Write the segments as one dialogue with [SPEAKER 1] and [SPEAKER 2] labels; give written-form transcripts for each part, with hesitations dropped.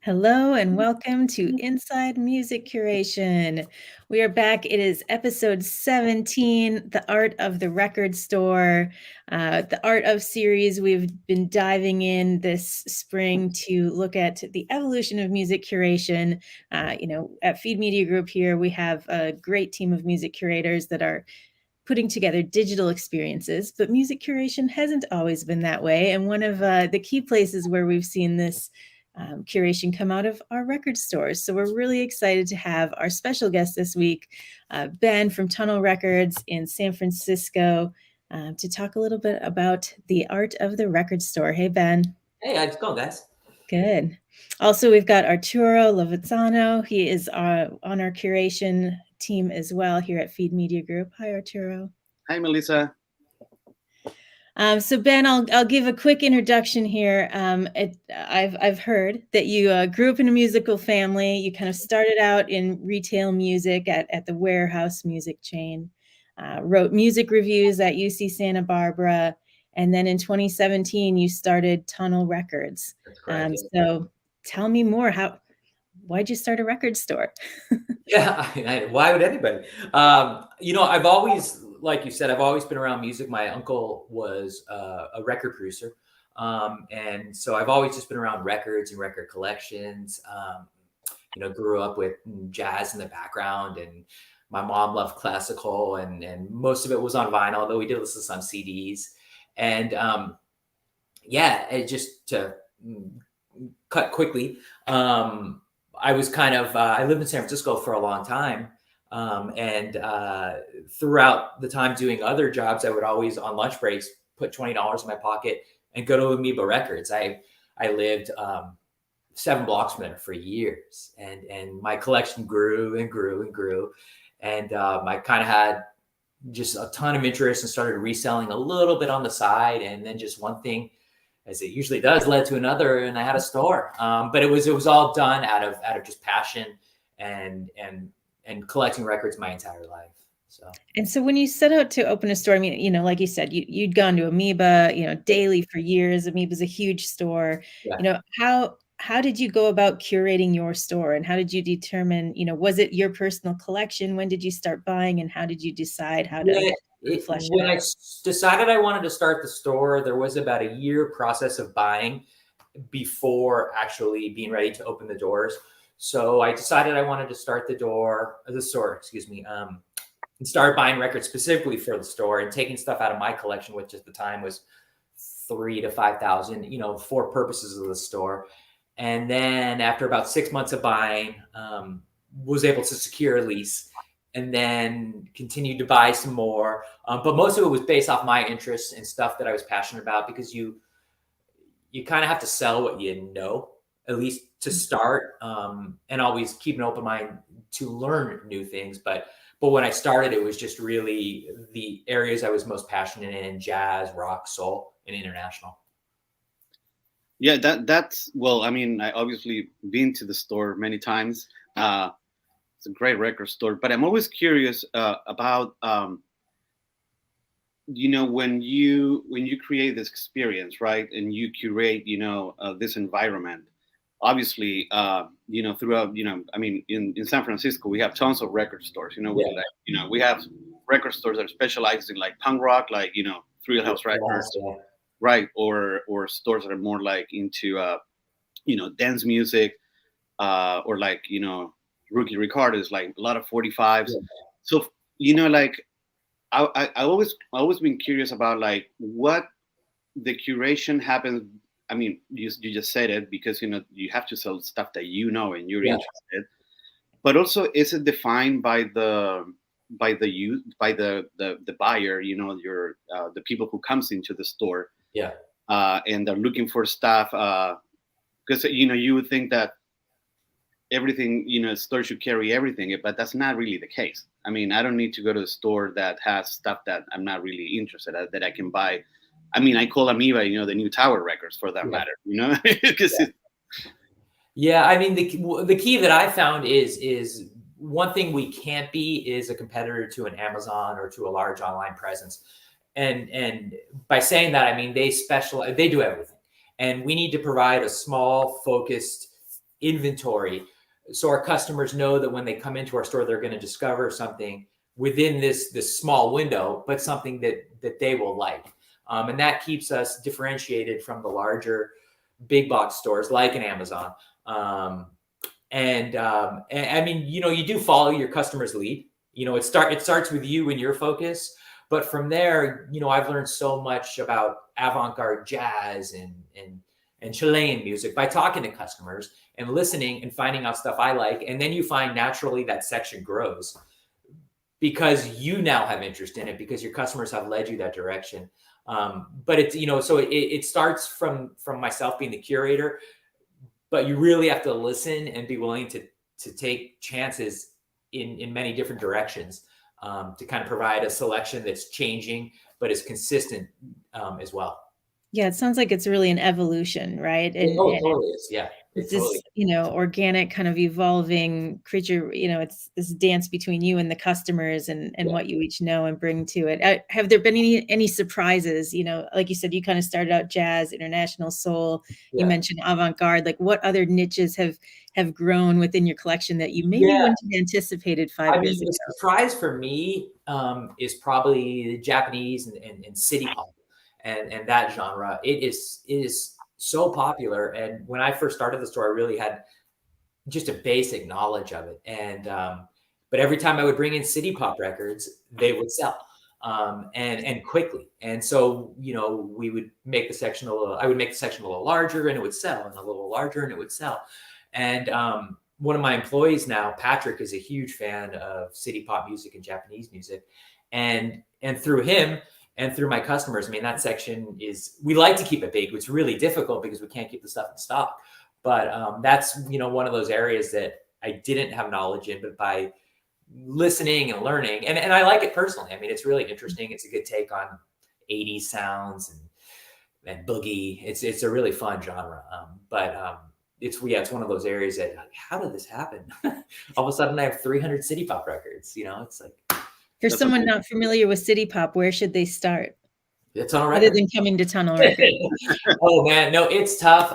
[SPEAKER 1] Hello and welcome to Inside Music Curation. We are back. It is episode 17, The Art of the Record Store, the Art of series. We've been diving in this spring to look at the evolution of music curation. At Feed Media Group here, we have a great team of music curators that are putting together digital experiences, but music curation hasn't always been that way. And one of the key places where we've seen this curation come out of our record stores. So we're really excited to have our special guest this week, Ben from Tunnel Records in San Francisco, to talk a little bit about the art of the record store. Hey, Ben.
[SPEAKER 2] Hey, how's it going, guys?
[SPEAKER 1] Good. Also, we've got Arturo Lovazzano. He is on our curation team as well here at Feed Media Group. Hi, Arturo.
[SPEAKER 3] Hi, Melissa.
[SPEAKER 1] So Ben, I'll give a quick introduction here. I've heard that you grew up in a musical family. You kind of started out in retail music at the Wherehouse music chain, wrote music reviews at UC Santa Barbara, and then in 2017 you started Tunnel Records.
[SPEAKER 2] That's correct.
[SPEAKER 1] So tell me more. Why'd you start a record store?
[SPEAKER 2] Yeah, why would anybody? I've always, like you said, I've always been around music. My uncle was a record producer. And so I've always just been around records and record collections. Grew up with jazz in the background, and my mom loved classical, and most of it was on vinyl, though we did listen to some CDs. And it just to cut quickly. I was I lived in San Francisco for a long time. And throughout the time doing other jobs, I would always on lunch breaks put $20 in my pocket and go to Amoeba Records. I lived 7 blocks from there for years, and my collection grew and grew and grew. And I kind of had just a ton of interest and started reselling a little bit on the side. And then just one thing, as it usually does, led to another, and I had a store. But it was all done out of just passion and collecting records my entire life.
[SPEAKER 1] So when you set out to open a store, I mean, like you said, you'd gone to Amoeba, daily for years. Amoeba's a huge store.
[SPEAKER 2] Yeah.
[SPEAKER 1] How did you go about curating your store, and how did you determine, was it your personal collection? When did you start buying, and how did you decide how to flesh it
[SPEAKER 2] when
[SPEAKER 1] out?
[SPEAKER 2] I decided I wanted to start the store, there was about a year process of buying before actually being ready to open the doors. So I decided I wanted to start the store, and started buying records specifically for the store and taking stuff out of my collection, which at the time was 3,000 to 5,000, for purposes of the store. And then after about 6 months of buying, was able to secure a lease, and then continued to buy some more. But most of it was based off my interests and stuff that I was passionate about, because you kind of have to sell what you know, at least to start, and always keep an open mind to learn new things. But when I started, it was just really the areas I was most passionate in: jazz, rock, soul, and international.
[SPEAKER 3] Yeah, that's well, I mean, I obviously been to the store many times. It's a great record store, but I'm always curious about when you create this experience, right, and you curate this environment. Obviously, throughout, I mean, in San Francisco, we have tons of record stores. We have record stores that are specialized in like punk rock, like Thrill House Records, right, or stores that are more like into dance music, or like Rookie Record is like a lot of 45s. Yeah. So like I always been curious about like what the curation happens. I mean, you just said it, because you have to sell stuff that and you're interested. But also, is it defined by the buyer? Your the people who comes into the store.
[SPEAKER 2] Yeah.
[SPEAKER 3] And they're looking for stuff, because you would think that everything, store should carry everything, but that's not really the case. I mean, I don't need to go to a store that has stuff that I'm not really interested in, that I can buy. I mean, I call Amoeba, the new Tower Records for that matter,
[SPEAKER 2] Yeah, I mean, the key that I found is one thing we can't be is a competitor to an Amazon or to a large online presence. And by saying that, I mean, they do everything. And we need to provide a small, focused inventory, so our customers know that when they come into our store, they're going to discover something within this small window, but something that they will like. And that keeps us differentiated from the larger big box stores like an Amazon. And I mean, you do follow your customer's lead. It starts with you and your focus. But from there, I've learned so much about avant-garde jazz and Chilean music by talking to customers and listening and finding out stuff I like. And then you find naturally that section grows because you now have interest in it because your customers have led you that direction. But it's, so it starts from myself being the curator, but you really have to listen and be willing to take chances in many different directions to kind of provide a selection that's changing, but is consistent as well.
[SPEAKER 1] Yeah, it sounds like it's really an evolution, right?
[SPEAKER 2] It totally is. Yeah.
[SPEAKER 1] It's this, organic kind of evolving creature, it's this dance between you and the customers and what you each know and bring to it. Have there been any surprises? Like you said, you kind of started out jazz, international soul. You mentioned avant-garde. Like what other niches have grown within your collection that you maybe wouldn't have antanticipated 5 years ago?
[SPEAKER 2] The surprise for me is probably Japanese and city pop and that genre. It is so popular. And when I first started the store, I really had just a basic knowledge of it. And, but every time I would bring in city pop records, they would sell, and quickly. And so, we would make the section I would make the section a little larger and it would sell, and a little larger and it would sell. And, one of my employees now, Patrick, is a huge fan of city pop music and Japanese music. And through him, and through my customers, I mean, that section we like to keep it big. It's really difficult because we can't keep the stuff in stock. But that's, one of those areas that I didn't have knowledge in, but by listening and learning, and I like it personally. I mean, it's really interesting. It's a good take on 80s sounds and boogie. It's a really fun genre. But it's one of those areas that, how did this happen? All of a sudden I have 300 city pop records, it's like.
[SPEAKER 1] For someone not familiar with city pop, where should they start?
[SPEAKER 2] It's on a record.
[SPEAKER 1] Other than coming to Tunnel Records.
[SPEAKER 2] Oh man, no, it's tough.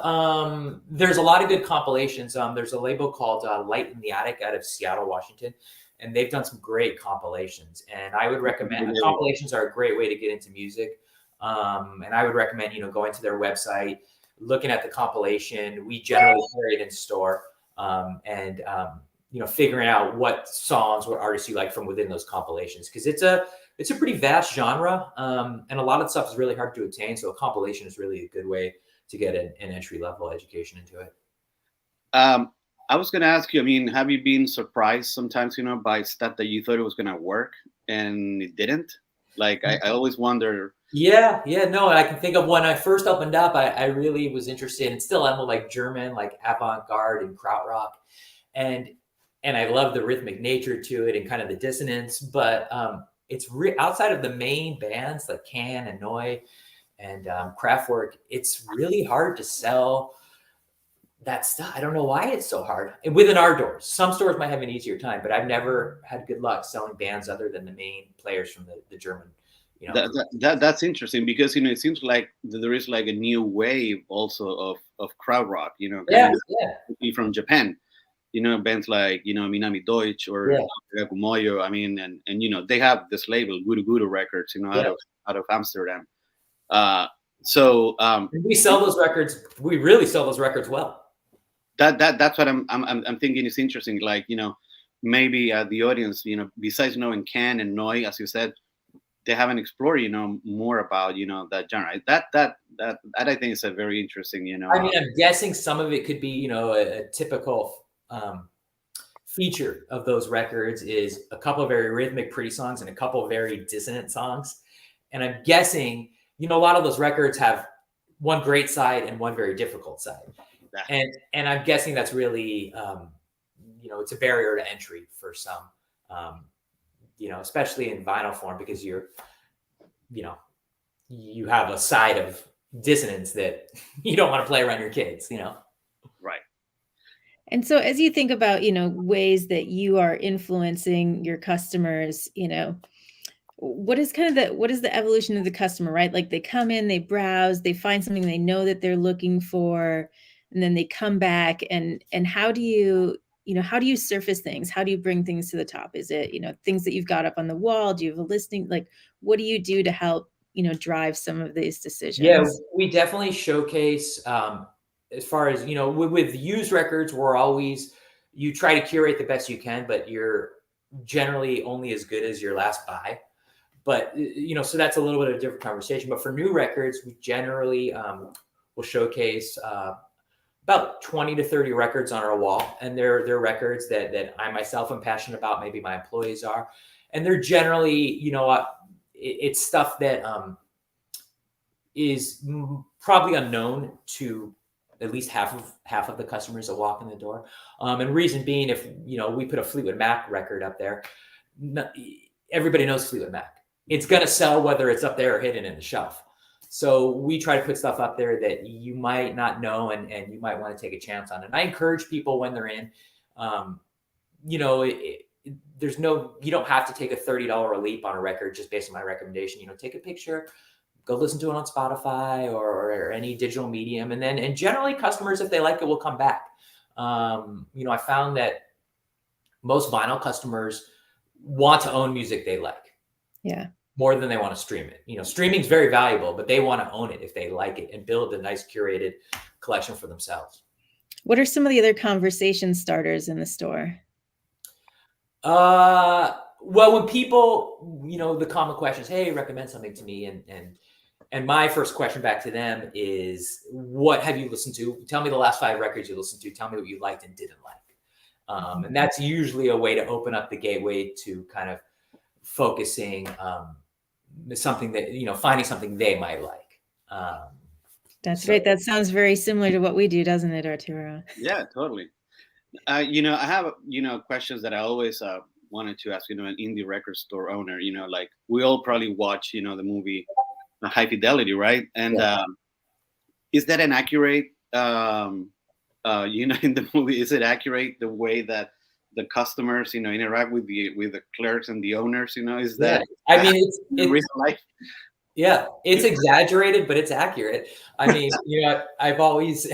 [SPEAKER 2] There's a lot of good compilations. There's a label called Light in the Attic out of Seattle, Washington, and they've done some great compilations. And I would recommend compilations are a great way to get into music. And I would recommend going to their website, looking at the compilation. We generally carry it in store, and figuring out what songs, what artists you like from within those compilations, because it's a pretty vast genre, and a lot of stuff is really hard to obtain. So a compilation is really a good way to get an entry level education into it.
[SPEAKER 3] I was going to ask you, I mean, have you been surprised sometimes, by stuff that you thought it was going to work and it didn't? Like, I always wonder.
[SPEAKER 2] Yeah. No, I can think of when I first opened up, I really was interested, and still am, like German, like avant-garde and krautrock. And I love the rhythmic nature to it and kind of the dissonance, but it's outside of the main bands like Can and Neu and Kraftwerk, it's really hard to sell that stuff. I don't know why it's so hard. And within our doors, some stores might have an easier time, but I've never had good luck selling bands other than the main players from the German.
[SPEAKER 3] That's interesting because it seems like there is like a new wave also of krautrock, from Japan. Bands like, Minami Deutsch or Kumoyo. I mean, and they have this label, Guru Guru Records, out of Amsterdam. So
[SPEAKER 2] we sell those records. We really sell those records well.
[SPEAKER 3] That's what I'm thinking is interesting. Like, maybe the audience, besides knowing Can and Neu, as you said, they haven't explored, more about, that genre. That I think is a very interesting,
[SPEAKER 2] I mean, I'm guessing some of it could be, a typical feature of those records is a couple of very rhythmic, pretty songs and a couple of very dissonant songs. And I'm guessing, a lot of those records have one great side and one very difficult side. And I'm guessing that's really, it's a barrier to entry for some, especially in vinyl form, because you have a side of dissonance that you don't want to play around your kids,
[SPEAKER 3] Right.
[SPEAKER 1] And so as you think about, ways that you are influencing your customers, what is the evolution of the customer, right? Like they come in, they browse, they find something they know that they're looking for. and then they come back, and how do you, how do you surface things? How do you bring things to the top? Is it, things that you've got up on the wall? Do you have a listing? Like, what do you do to help, drive some of these decisions?
[SPEAKER 2] Yeah, we definitely showcase, as far as, with used records, you try to curate the best you can, but you're generally only as good as your last buy. But, so that's a little bit of a different conversation. But for new records, we generally will showcase about 20 to 30 records on our wall. And they're records that I myself am passionate about, maybe my employees are. And they're generally, it's stuff that is probably unknown to at least half of the customers that walk in the door. And reason being, if we put a Fleetwood Mac record up there, everybody knows Fleetwood Mac. It's going to sell whether it's up there or hidden in the shelf. So we try to put stuff up there that you might not know, and you might want to take a chance on. And I encourage people when they're in, you don't have to take a $30 leap on a record just based on my recommendation. Take a picture, go listen to it on Spotify or any digital medium. And generally customers, if they like it, will come back. I found that most vinyl customers want to own music they like.
[SPEAKER 1] Yeah.
[SPEAKER 2] More than they want to stream it. Streaming is very valuable, but they want to own it if they like it and build a nice curated collection for themselves.
[SPEAKER 1] What are some of the other conversation starters in the store?
[SPEAKER 2] Well, when people, the common questions, hey, recommend something to me. And my first question back to them is, what have you listened to? Tell me the last 5 records you listened to. Tell me what you liked and didn't like. And that's usually a way to open up the gateway to kind of focusing something that, finding something they might like.
[SPEAKER 1] That's great. That sounds very similar to what we do, doesn't it, Arturo?
[SPEAKER 3] Yeah, totally. I have, questions that I always wanted to ask, an indie record store owner, like we all probably watch, the movie High Fidelity, right? And is that an accurate, in the movie, is it accurate the way that the customers, interact with the clerks and the owners, is that?
[SPEAKER 2] I mean, it's
[SPEAKER 3] real life.
[SPEAKER 2] Yeah, it's exaggerated, but it's accurate. I mean, I've always,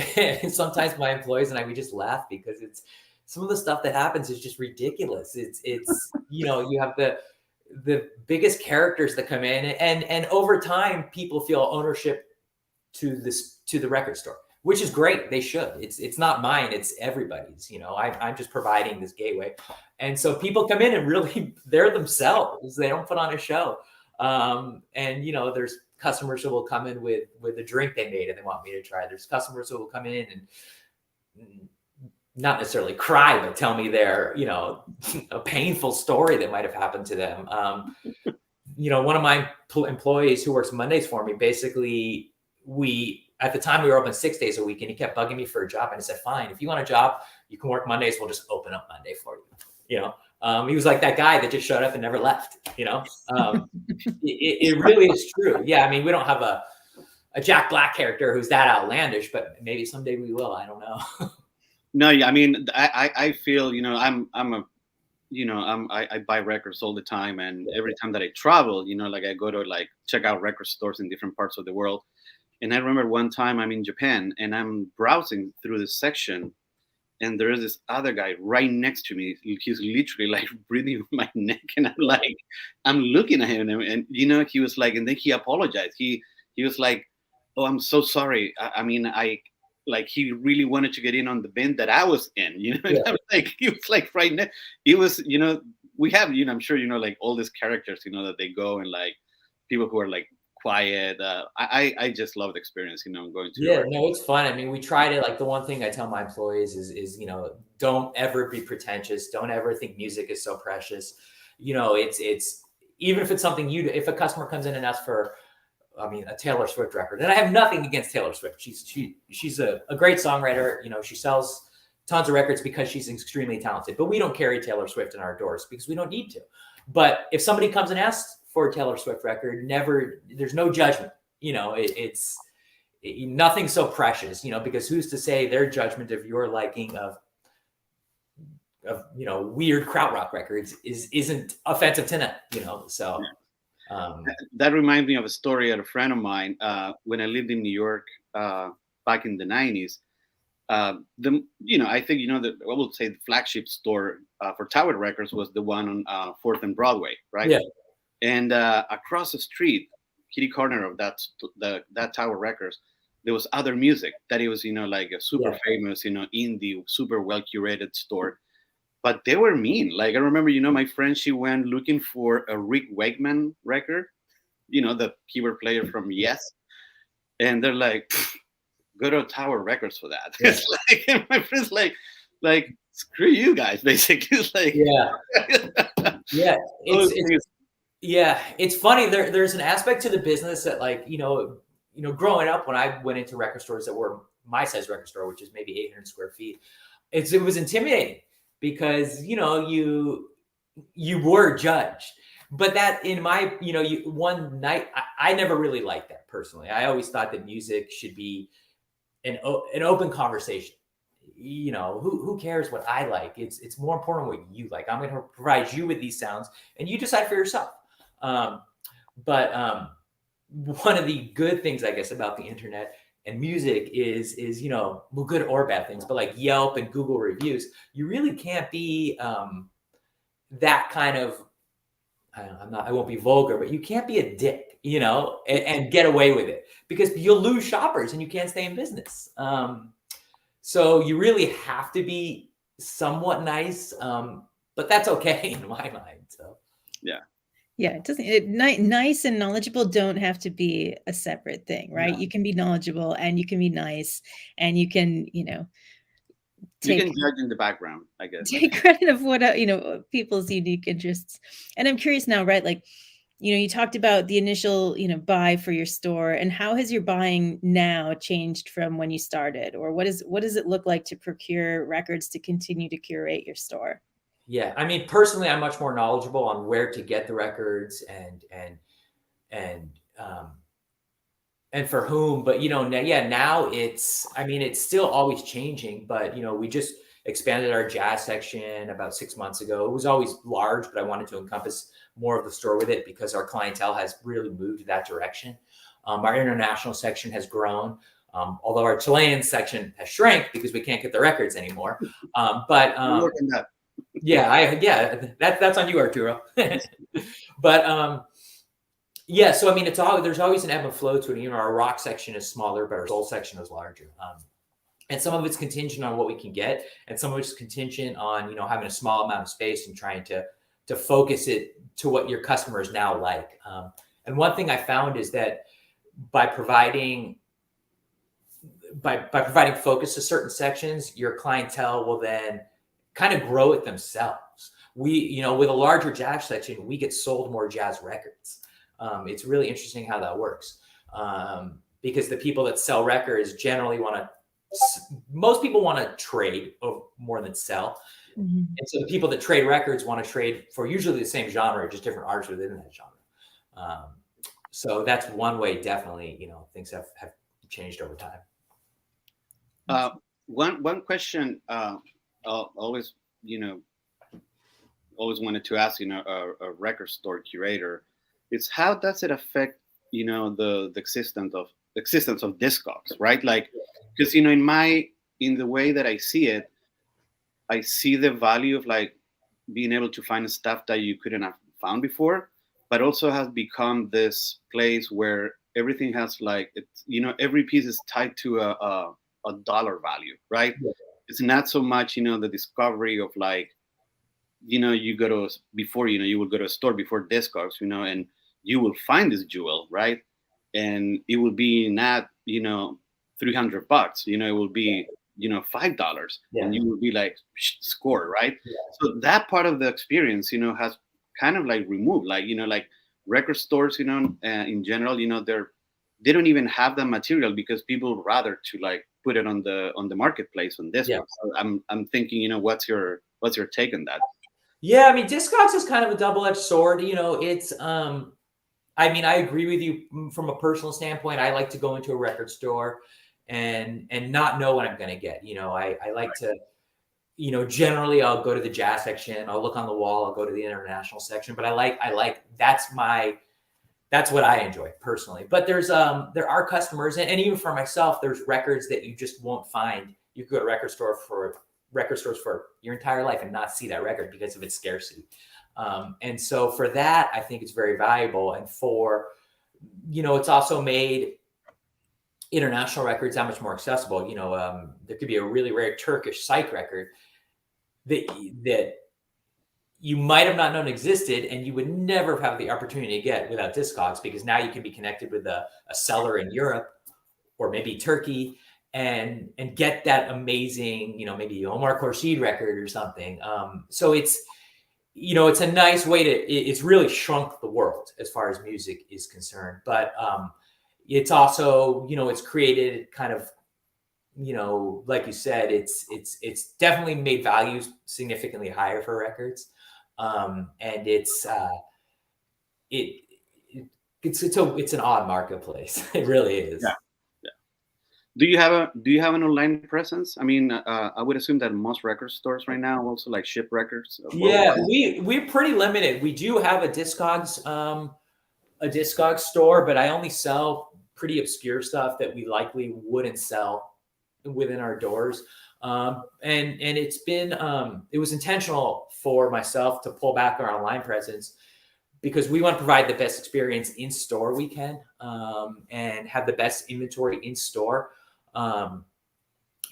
[SPEAKER 2] sometimes my employees and I, we just laugh because it's some of the stuff that happens is just ridiculous. It's you have the biggest characters that come in, and over time, people feel ownership to the record store, which is great. They should. It's not mine. It's everybody's. I'm just providing this gateway, and so people come in and really they're themselves. They don't put on a show. And there's customers who will come in with a drink they made and they want me to try. There's customers who will come in and not necessarily cry, but tell me their, a painful story that might have happened to them. One of my employees who works Mondays for me, basically at the time we were open 6 days a week, and he kept bugging me for a job. And I said, fine, if you want a job, you can work Mondays. We'll just open up Monday for you. He was like that guy that just showed up and never left, it really is true. Yeah. I mean, we don't have a Jack Black character who's that outlandish, but maybe someday we will. I don't know.
[SPEAKER 3] No, I mean, I feel, I buy records all the time. And every time that I travel, like I go to check out record stores in different parts of the world. And I remember one time I'm in Japan and I'm browsing through this section, and there is this other guy right next to me. He's literally breathing on my neck, and I'm looking at him, and he was like, and then he apologized. He was like, "Oh, I'm so sorry. I mean, he really wanted to get in on the bin that I was in, Yeah. I was he was right next. It was, we have, I'm sure all these characters, that they go and people who are quiet. I just love the experience, going to.
[SPEAKER 2] Yeah, no, it's fun. I mean, we try to the one thing I tell my employees is don't ever be pretentious. Don't ever think music is so precious. It's even if it's something if a customer comes in and asks for, a Taylor Swift record, and I have nothing against Taylor Swift. She's a great songwriter. She sells tons of records because she's extremely talented. But we don't carry Taylor Swift in our doors because we don't need to. But if somebody comes and asks for a Taylor Swift record, there's no judgment. It's nothing so precious, because who's to say their judgment of your liking of weird krautrock records isn't offensive to them, so.
[SPEAKER 3] That reminds me of a story of a friend of mine. When I lived in New York back in the 90s, I think I will say the flagship store for Tower Records was the one on Fourth and Broadway, right?
[SPEAKER 2] Yeah.
[SPEAKER 3] And across the street, kitty corner of that Tower Records, there was other music that it was like a super famous indie, super well curated store. But they were mean. Like I remember, my friend, she went looking for a Rick Wakeman record, the keyboard player from Yes, and they're like, go to Tower Records for that.
[SPEAKER 2] Yeah.
[SPEAKER 3] It's like, and my friend's like screw you guys, basically. It's like,
[SPEAKER 2] yeah, it's funny. There's an aspect to the business that, like, growing up, when I went into record stores that were my size record store, which is maybe 800 square feet, it was intimidating because you were judged. But that, in my one night, I never really liked that personally. I always thought that music should be an open conversation. Who cares what I like? It's more important what you like. I'm going to provide you with these sounds, and you decide for yourself. But one of the good things, I guess, about the internet and music is well, good or bad things, but like Yelp and Google reviews, you really can't be that kind of, I won't be vulgar, but you can't be a dick, and get away with it, because you'll lose shoppers and you can't stay in business. So you really have to be somewhat nice, but that's okay in my mind. So
[SPEAKER 1] yeah, it doesn't. Nice and knowledgeable don't have to be a separate thing, right?
[SPEAKER 3] No.
[SPEAKER 1] You can be knowledgeable and you can be nice, and you can
[SPEAKER 3] you can judge in the background, I guess.
[SPEAKER 1] Take credit of what people's unique interests. And I'm curious now, right? Like, you talked about the initial buy for your store, and how has your buying now changed from when you started, or what does it look like to procure records to continue to curate your store?
[SPEAKER 2] Yeah, I mean, personally, I'm much more knowledgeable on where to get the records and for whom. But now it's still always changing. But we just expanded our jazz section about 6 months ago. It was always large, but I wanted to encompass more of the store with it because our clientele has really moved that direction. Our international section has grown, although our Chilean section has shrank because we can't get the records anymore. But that's on you, Arturo. But so I mean, there's always an ebb and flow to it. Our rock section is smaller, but our soul section is larger. And some of it's contingent on what we can get, and some of it's contingent on having a small amount of space and trying to focus it to what your customers now like. And one thing I found is that by providing focus to certain sections, your clientele will then kind of grow it themselves. We, with a larger jazz section, we get sold more jazz records. It's really interesting how that works, because the people that sell records generally most people want to trade more than sell. Mm-hmm. And so the people that trade records want to trade for usually the same genre, just different artists within that genre. So that's one way, definitely, things have changed over time.
[SPEAKER 3] One question always wanted to ask, a record store curator, is how does it affect, the existence of Discogs, right? Like, because in the way that I see it, I see the value of like being able to find stuff that you couldn't have found before, but also has become this place where everything has like, every piece is tied to a dollar value, right? Yeah. It's not so much, the discovery of like, you go to before, you will go to a store before Discogs, and you will find this jewel, right? And it will be not, $300, it will be, $5, yeah. And you will be like, score, right? Yeah. So that part of the experience, has kind of like removed, like, like record stores, in general, they don't even have the material because people rather to like put it on the marketplace on this. Yeah. So I'm thinking, what's your take on that?
[SPEAKER 2] Yeah, I mean, Discogs is kind of a double-edged sword. It's I mean, I agree with you from a personal standpoint. I like to go into a record store and not know what I'm going to get. I like to, generally I'll go to the jazz section, I'll look on the wall, I'll go to the international section, but I like that's what I enjoy personally. But there are customers, and even for myself, there's records that you just won't find. you could go to record stores for your entire life and not see that record because of its scarcity. And so for that, I think it's very valuable. And for, it's also made international records that much more accessible. There could be a really rare Turkish psych record that you might have not known existed, and you would never have the opportunity to get without Discogs, because now you can be connected with a seller in Europe or maybe Turkey and get that amazing, maybe Omar Khorshid record or something. So it's a nice way it's really shrunk the world as far as music is concerned. But it's also, it's created kind of, like you said, it's definitely made values significantly higher for records. And it's an odd marketplace. It really is.
[SPEAKER 3] Yeah. Do you have an online presence? I mean, I would assume that most record stores right now also like ship records.
[SPEAKER 2] Yeah, we're pretty limited. We do have a Discogs store, but I only sell pretty obscure stuff that we likely wouldn't sell within our doors. And it's been it was intentional for myself to pull back our online presence, because we want to provide the best experience in store we can, and have the best inventory in store.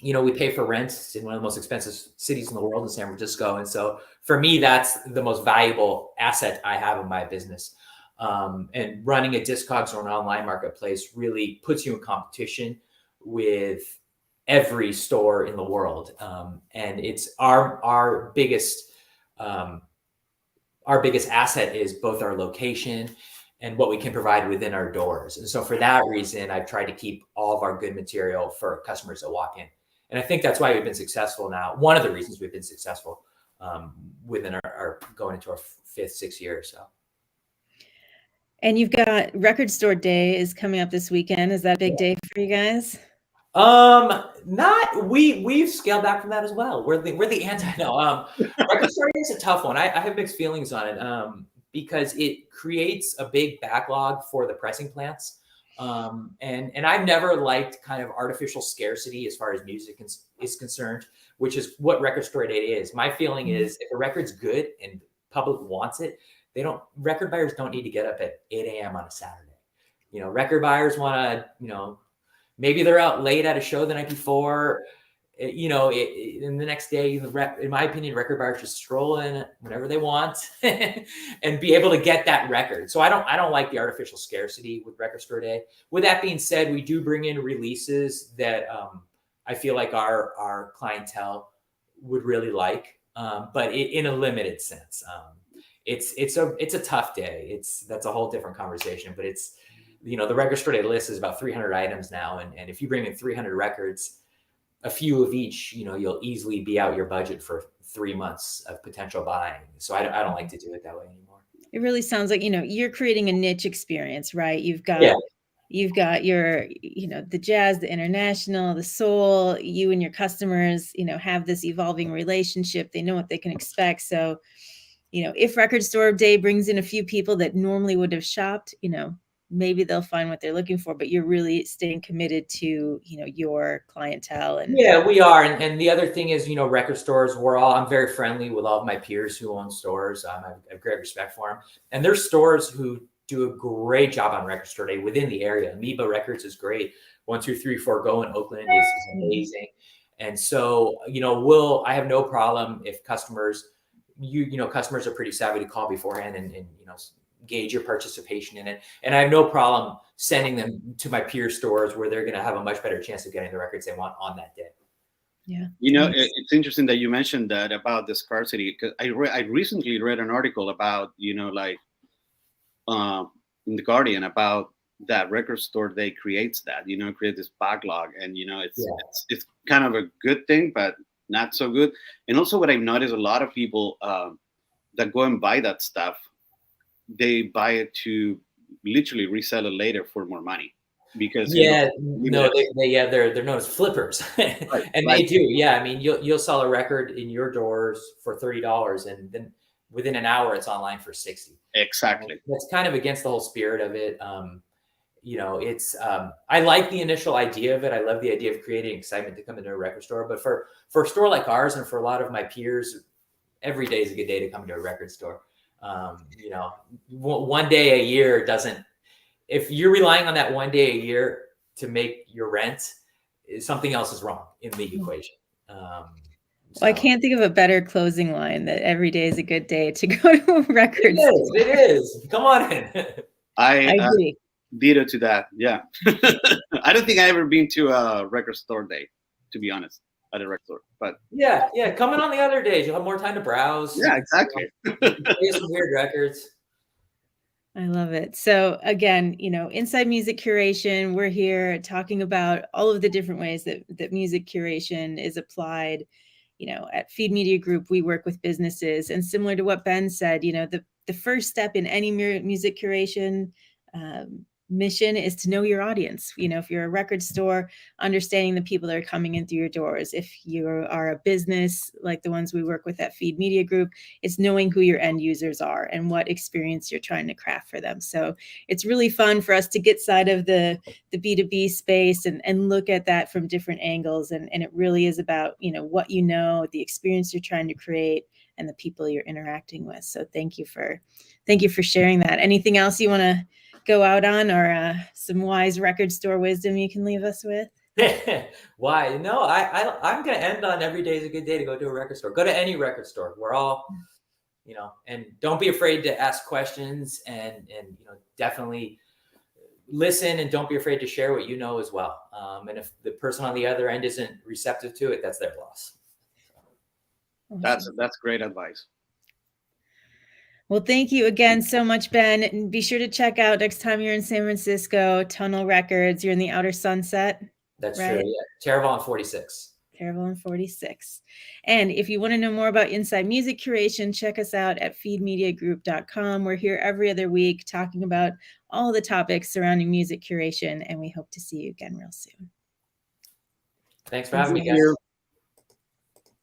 [SPEAKER 2] We pay for rent in one of the most expensive cities in the world, in San Francisco. And so for me, that's the most valuable asset I have in my business. And running a Discogs or an online marketplace really puts you in competition with every store in the world. And it's our biggest asset is both our location and what we can provide within our doors. And so for that reason, I've tried to keep all of our good material for customers that walk in. And I think that's why we've been successful now. One of the reasons we've been successful within our going into our 5th, 6th year or so.
[SPEAKER 1] And you've got Record Store Day is coming up this weekend. Is that a big day for you guys?
[SPEAKER 2] We've scaled back from that as well. We're the anti. No, Record Store Day is a tough one. I have mixed feelings on it, because it creates a big backlog for the pressing plants. And I've never liked kind of artificial scarcity as far as music is concerned, which is what Record Store Day is. My feeling is, if a record's good and public wants it, record buyers don't need to get up at 8 a.m. on a Saturday. Record buyers want to, maybe they're out late at a show the night before, and the next day, in my opinion, record buyers should stroll in whenever they want and be able to get that record. So I don't like the artificial scarcity with Record Store Day. With that being said, we do bring in releases that I feel like our clientele would really like, but in a limited sense. It's a tough day. That's a whole different conversation, but it's, the Record Store Day list is about 300 items now. And if you bring in 300 records, a few of each, you'll easily be out your budget for 3 months of potential buying. So I don't like to do it that way anymore.
[SPEAKER 1] It really sounds like, you're creating a niche experience, right? You've got your, the jazz, the international, the soul. You and your customers, have this evolving relationship. They know what they can expect. So, if Record Store Day brings in a few people that normally would have shopped, maybe they'll find what they're looking for, but you're really staying committed to, your clientele. And
[SPEAKER 2] yeah, we are. And the other thing is, record stores, I'm very friendly with all of my peers who own stores. I have great respect for them. And there's stores who do a great job on Record Store Day within the area. Amoeba Records is great. 1, 2, 3, 4 Go in Oakland is amazing. And so, I have no problem if customers, customers are pretty savvy to call beforehand and gauge your participation in it. And I have no problem sending them to my peer stores where they're going to have a much better chance of getting the records they want on that day.
[SPEAKER 1] Yeah.
[SPEAKER 3] It's interesting that you mentioned that about the scarcity, because I recently read an article about, in the Guardian about that Record Store Day creates that, create this backlog, and, it's kind of a good thing, but not so good. And also what I've noticed, a lot of people that go and buy that stuff, they buy it to literally resell it later for more money, because
[SPEAKER 2] they're known as flippers.
[SPEAKER 3] Right,
[SPEAKER 2] and
[SPEAKER 3] right.
[SPEAKER 2] They do. Yeah. I mean, you'll sell a record in your doors for $30, and then within an hour it's online for $60.
[SPEAKER 3] Exactly.
[SPEAKER 2] That's kind of against the whole spirit of it. you know, it's I like the initial idea of it. I love the idea of creating excitement to come into a record store. But for a store like ours and for a lot of my peers, every day is a good day to come to a record store. You know, one day a year doesn't. If you're relying on that one day a year to make your rent, something else is wrong in the equation.
[SPEAKER 1] Well, I can't think of a better closing line, that every day is a good day to go to a record store.
[SPEAKER 2] It is. Come on in.
[SPEAKER 3] I
[SPEAKER 1] agree.
[SPEAKER 3] Ditto to that. Yeah. I don't think I've ever been to a record store day, to be honest, at a record store. But
[SPEAKER 2] yeah, come in on the other days. You'll have more time to browse.
[SPEAKER 3] Yeah, exactly.
[SPEAKER 2] Play some weird records.
[SPEAKER 1] I love it. So again, you know, Inside Music Curation, we're here talking about all of the different ways that music curation is applied. You know, at Feed Media Group, we work with businesses, and similar to what Ben said, you know, the first step in any music curation mission is to know your audience. You know, if you're a record store, understanding the people that are coming in through your doors. If you are a business like the ones we work with at Feed Media Group, it's knowing who your end users are and what experience you're trying to craft for them. So it's really fun for us to get side of the B2B space and look at that from different angles. And it really is about, you know, what you know, the experience you're trying to create, and the people you're interacting with. So thank you for sharing that. Anything else you want to go out on, or some wise record store wisdom you can leave us with?
[SPEAKER 2] Why? No, I'm going to end on every day is a good day to go to a record store. Go to any record store. We're all, you know, and don't be afraid to ask questions, and you know, definitely listen, and don't be afraid to share what you know as well. And if the person on the other end isn't receptive to it, that's their loss.
[SPEAKER 3] That's great advice.
[SPEAKER 1] Well, thank you again so much, Ben. And be sure to check out next time you're in San Francisco, Tunnel Records. You're in the Outer Sunset.
[SPEAKER 2] That's
[SPEAKER 1] right?
[SPEAKER 2] true. Yeah. Terravon and 46.
[SPEAKER 1] Terravon and 46. And if you want to know more about Inside Music Curation, check us out at feedmediagroup.com. We're here every other week talking about all the topics surrounding music curation, and we hope to see you again real soon.
[SPEAKER 2] Thanks for having me, guys.